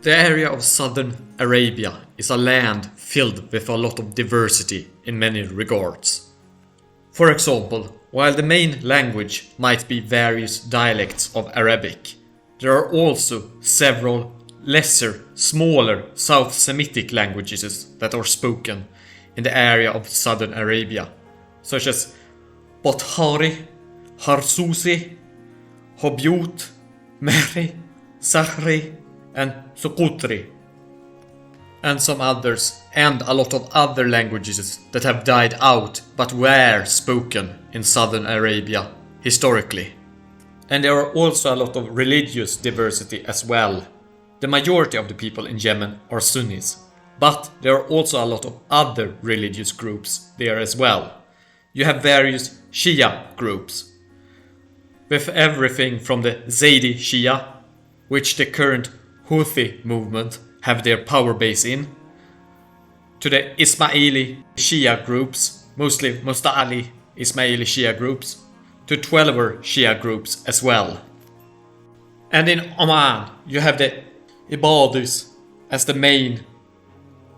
The area of southern Arabia is a land filled with a lot of diversity in many regards. For example, while the main language might be various dialects of Arabic, there are also several lesser, smaller South Semitic languages that are spoken in the area of southern Arabia, such as Bothari, Harsusi, Hobyut, Mehri, Sahri, and Sukutri, and some others, and a lot of other languages that have died out but were spoken in southern Arabia historically. And there are also a lot of religious diversity as well. The majority of the people in Yemen are Sunnis, but there are also a lot of other religious groups there as well. You have various Shia groups, with everything from the Zaydi Shia, which the current Houthi movement have their power base in, to the Ismaili Shia groups, mostly Musta'ali Ismaili Shia groups, to 12er Shia groups as well. And in Oman, you have the Ibadis as the main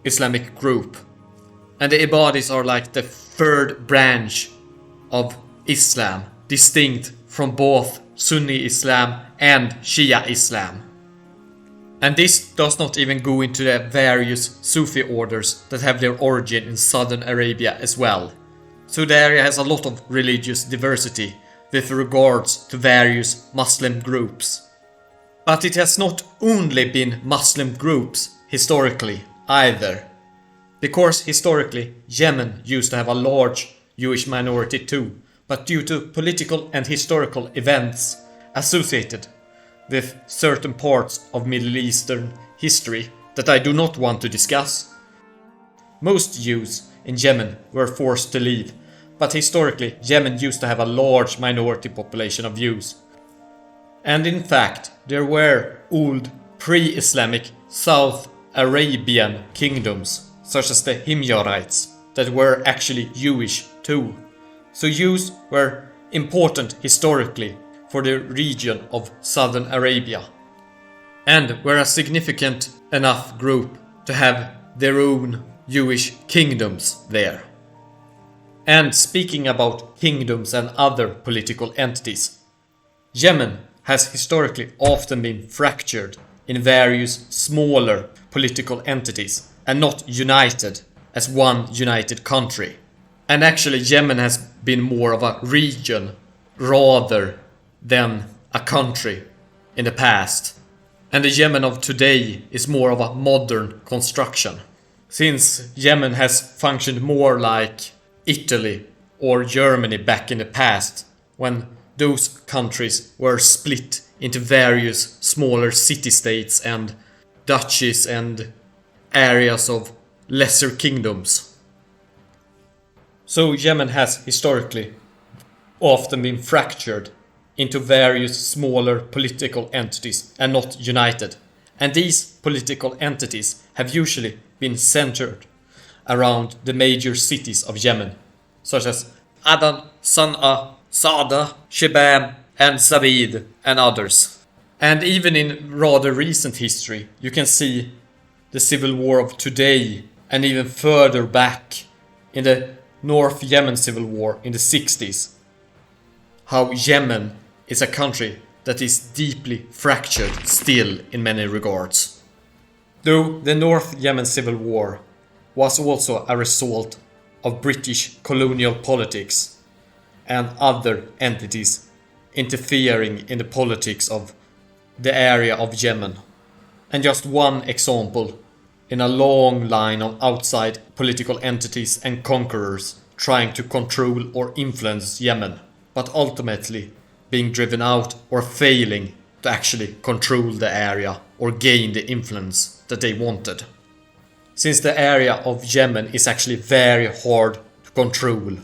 Islamic group. And the Ibadis are like the third branch of Islam, distinct from both Sunni Islam and Shia Islam. And this does not even go into the various Sufi orders that have their origin in southern Arabia as well. So the area has a lot of religious diversity with regards to various Muslim groups. But it has not only been Muslim groups historically either. Because historically Yemen used to have a large Jewish minority too, but due to political and historical events associated with certain parts of Middle Eastern history that I do not want to discuss, most Jews in Yemen were forced to leave, but historically Yemen used to have a large minority population of Jews. And in fact, there were old pre-Islamic South Arabian kingdoms, such as the Himyarites, that were actually Jewish too. So Jews were important historically for the region of southern Arabia, and were a significant enough group to have their own Jewish kingdoms there. And speaking about kingdoms and other political entities, Yemen has historically often been fractured in various smaller political entities and not united as one united country. And actually Yemen has been more of a region rather than a country in the past. And the Yemen of today is more of a modern construction, since Yemen has functioned more like Italy or Germany back in the past, when those countries were split into various smaller city-states and duchies and areas of lesser kingdoms. So Yemen has historically often been fractured into various smaller political entities and not united. And these political entities have usually been centered around the major cities of Yemen, such as Adan, Sana'a, Saada, Shibam, and Zabid, and others. And even in rather recent history, you can see the civil war of today, and even further back in the North Yemen civil war in the 60s, how Yemen is a country that is deeply fractured still in many regards. Though the North Yemen civil war was also a result of British colonial politics and other entities interfering in the politics of the area of Yemen. And just one example in a long line of outside political entities and conquerors trying to control or influence Yemen, but ultimately being driven out or failing to actually control the area or gain the influence that they wanted. Since the area of Yemen is actually very hard to control,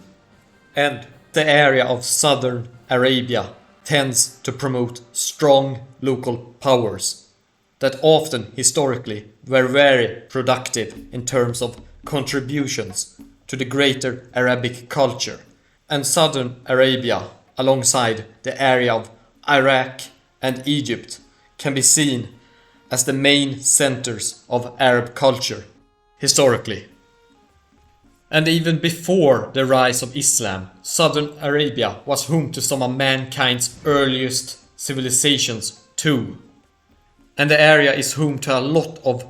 and the area of southern Arabia tends to promote strong local powers that often historically were very productive in terms of contributions to the greater Arabic culture. And southern Arabia, alongside the area of Iraq and Egypt, can be seen as the main centers of Arab culture, historically. And even before the rise of Islam, southern Arabia was home to some of mankind's earliest civilizations too. And the area is home to a lot of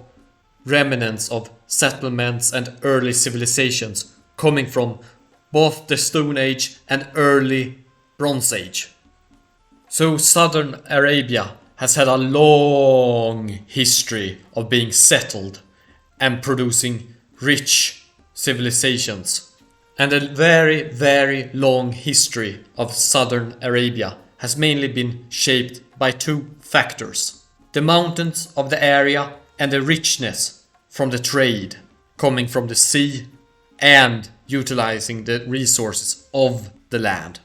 remnants of settlements and early civilizations coming from both the Stone Age and early Bronze Age. So southern Arabia has had a long history of being settled and producing rich civilizations. And a very, very long history of southern Arabia has mainly been shaped by two factors: the mountains of the area and the richness from the trade coming from the sea and utilizing the resources of the land.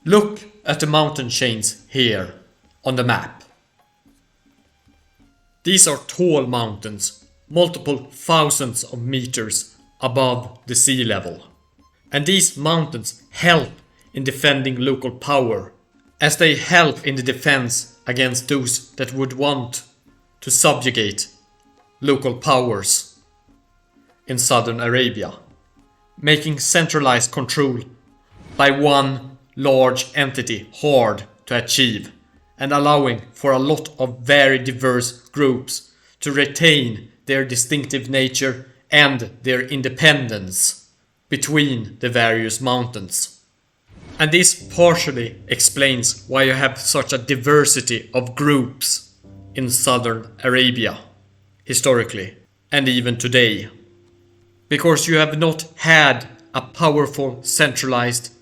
Look at the mountain chains here on the map. These are tall mountains, multiple thousands of meters above the sea level. And these mountains help in defending local power, as they help in the defense against those that would want to subjugate local powers in southern Arabia, making centralized control by one large entity hard to achieve, and allowing for a lot of very diverse groups to retain their distinctive nature and their independence between the various mountains. And this partially explains why you have such a diversity of groups in southern Arabia, historically, and even today. Because you have not had a powerful centralized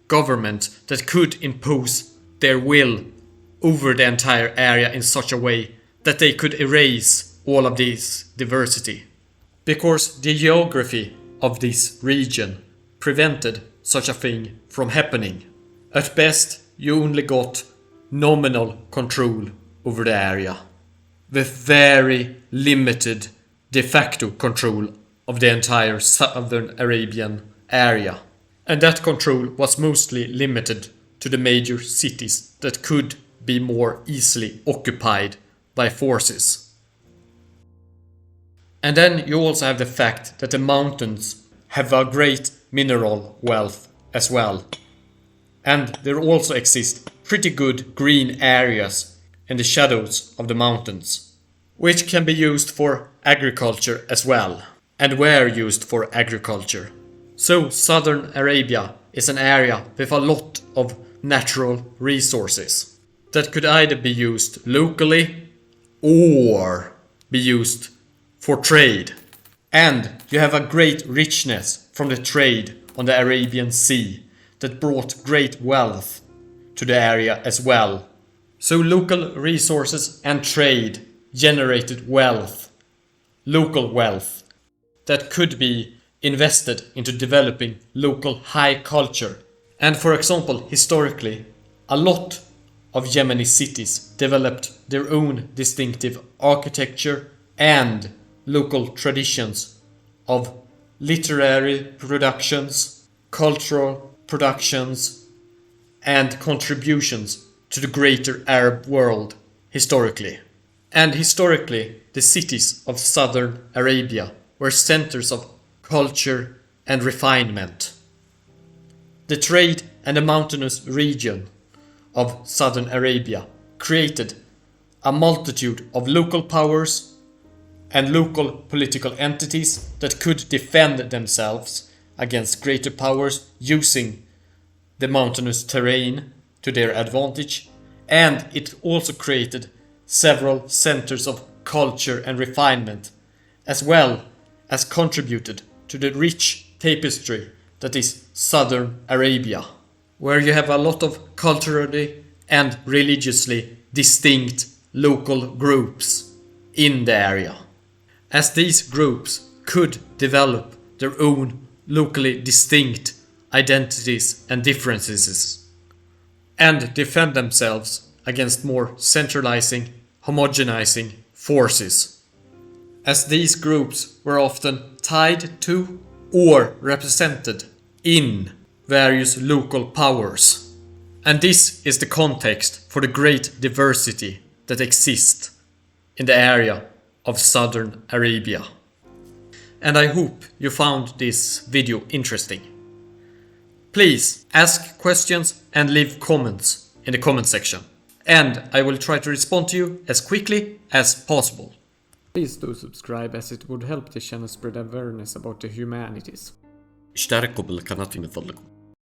government that could impose their will over the entire area in such a way that they could erase all of this diversity. Because the geography of this region prevented such a thing from happening. At best, you only got nominal control over the area, with very limited de facto control of the entire southern Arabian area. And that control was mostly limited to the major cities that could be more easily occupied by forces. And then you also have the fact that the mountains have a great mineral wealth as well. And there also exist pretty good green areas in the shadows of the mountains, which can be used for agriculture as well, and were used for agriculture. So southern Arabia is an area with a lot of natural resources that could either be used locally or be used for trade. And you have a great richness from the trade on the Arabian Sea that brought great wealth to the area as well. So local resources and trade generated wealth, local wealth, that could be invested into developing local high culture. And for example, historically, a lot of Yemeni cities developed their own distinctive architecture and local traditions of literary productions, cultural productions, and contributions to the greater Arab world historically. And historically, the cities of southern Arabia were centers of culture and refinement. The trade and the mountainous region of southern Arabia created a multitude of local powers and local political entities that could defend themselves against greater powers using the mountainous terrain to their advantage. And it also created several centers of culture and refinement, as well as contributed to the rich tapestry that is southern Arabia, where you have a lot of culturally and religiously distinct local groups in the area, as these groups could develop their own locally distinct identities and differences, and defend themselves against more centralizing, homogenizing forces, as these groups were often tied to or represented in various local powers. And this is the context for the great diversity that exists in the area of southern Arabia. And I hope you found this video interesting. Please ask questions and leave comments in the comment section, and I will try to respond to you as quickly as possible. Please do subscribe, as it would help the channel spread awareness about the humanities. اشتركوا بالقناة من فضلكم.